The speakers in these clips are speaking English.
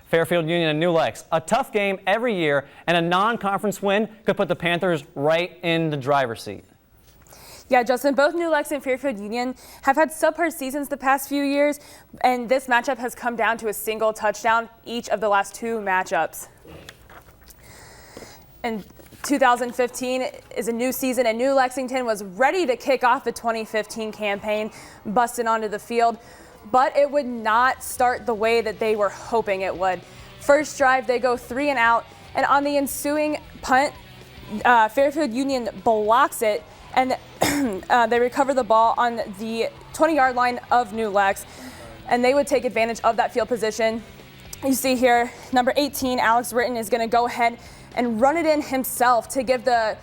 Fairfield Union and New Lex. A tough game every year, and a non-conference win could put the Panthers right in the driver's seat. Yeah, Justin, both New Lex and Fairfield Union have had subpar seasons the past few years, and this matchup has come down to a single touchdown each of the last two matchups. And 2015 is a new season, and New Lexington was ready to kick off the 2015 campaign, busting onto the field, but it would not start the way that they were hoping it would. First drive, they go 3 and out, and on the ensuing punt, Fairfield Union blocks it, and they recover the ball on the 20-yard line of New Lex, and they would take advantage of that field position. You see here, number 18, Alex Ritten, is going to go ahead and run it in himself to give the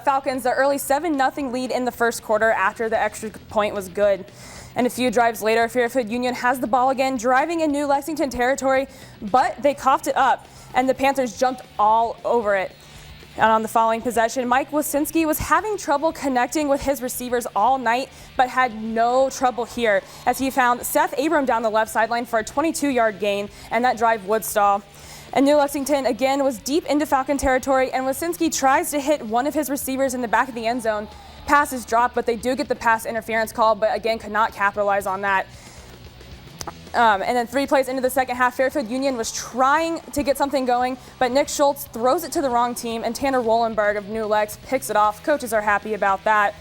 Falcons the early 7-0 lead in the first quarter after the extra point was good. And a few drives later, Fairfield Union has the ball again, driving in New Lexington territory, but they coughed it up, and the Panthers jumped all over it. And on the following possession, Mike Wasinski was having trouble connecting with his receivers all night, but had no trouble here as he found Seth Abram down the left sideline for a 22-yard gain, and that drive would stall. And New Lexington again was deep into Falcon territory, and Wasinski tries to hit one of his receivers in the back of the end zone. Pass is dropped, but they do get the pass interference call, but again could not capitalize on that. And then 3 plays into the second half, Fairfield Union was trying to get something going, but Nick Schultz throws it to the wrong team, and Tanner Wollenberg of New Lex picks it off. Coaches are happy about that.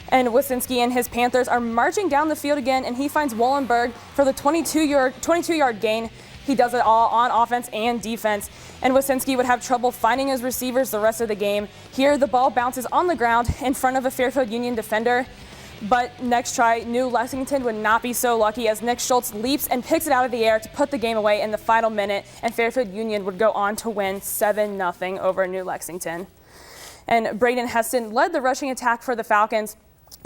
And Wasinski and his Panthers are marching down the field again, and he finds Wollenberg for the 22-yard gain. He does it all on offense and defense. And Wasinski would have trouble finding his receivers the rest of the game. Here, the ball bounces on the ground in front of a Fairfield Union defender. But next try, New Lexington would not be so lucky as Nick Schultz leaps and picks it out of the air to put the game away in the final minute, and Fairfield Union would go on to win 7-0 over New Lexington. And Braden Heston led the rushing attack for the Falcons,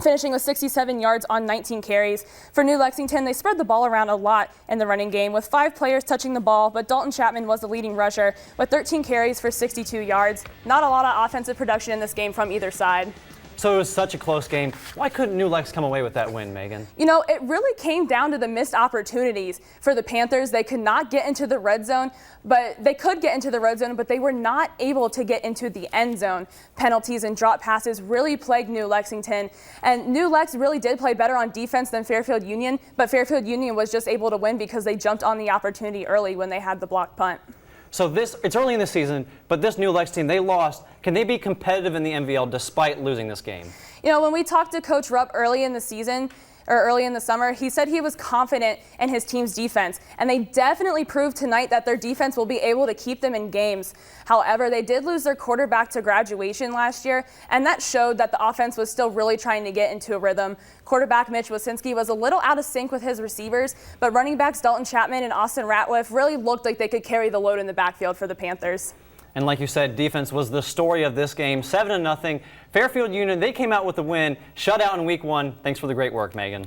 finishing with 67 yards on 19 carries. For New Lexington, they spread the ball around a lot in the running game with 5 players touching the ball, but Dalton Chapman was the leading rusher with 13 carries for 62 yards. Not a lot of offensive production in this game from either side. So it was such a close game. Why couldn't New Lex come away with that win, Megan? You know, it really came down to the missed opportunities for the Panthers. They could not get into the red zone, but they could get into the red zone, but they were not able to get into the end zone. Penalties and drop passes really plagued New Lexington, and New Lex really did play better on defense than Fairfield Union, but Fairfield Union was just able to win because they jumped on the opportunity early when they had the blocked punt. So it's early in the season, but this New Lex team, they lost. Can they be competitive in the MVL despite losing this game? You know, when we talked to Coach Rupp early in the season, or early in the summer, he said he was confident in his team's defense, and they definitely proved tonight that their defense will be able to keep them in games. However, they did lose their quarterback to graduation last year, and that showed that the offense was still really trying to get into a rhythm. Quarterback Mitch Wasinski was a little out of sync with his receivers, but running backs Dalton Chapman and Austin Ratliff really looked like they could carry the load in the backfield for the Panthers. And like you said, defense was the story of this game, 7-0. Fairfield Union, they came out with the win, shut out in week 1. Thanks for the great work, Megan.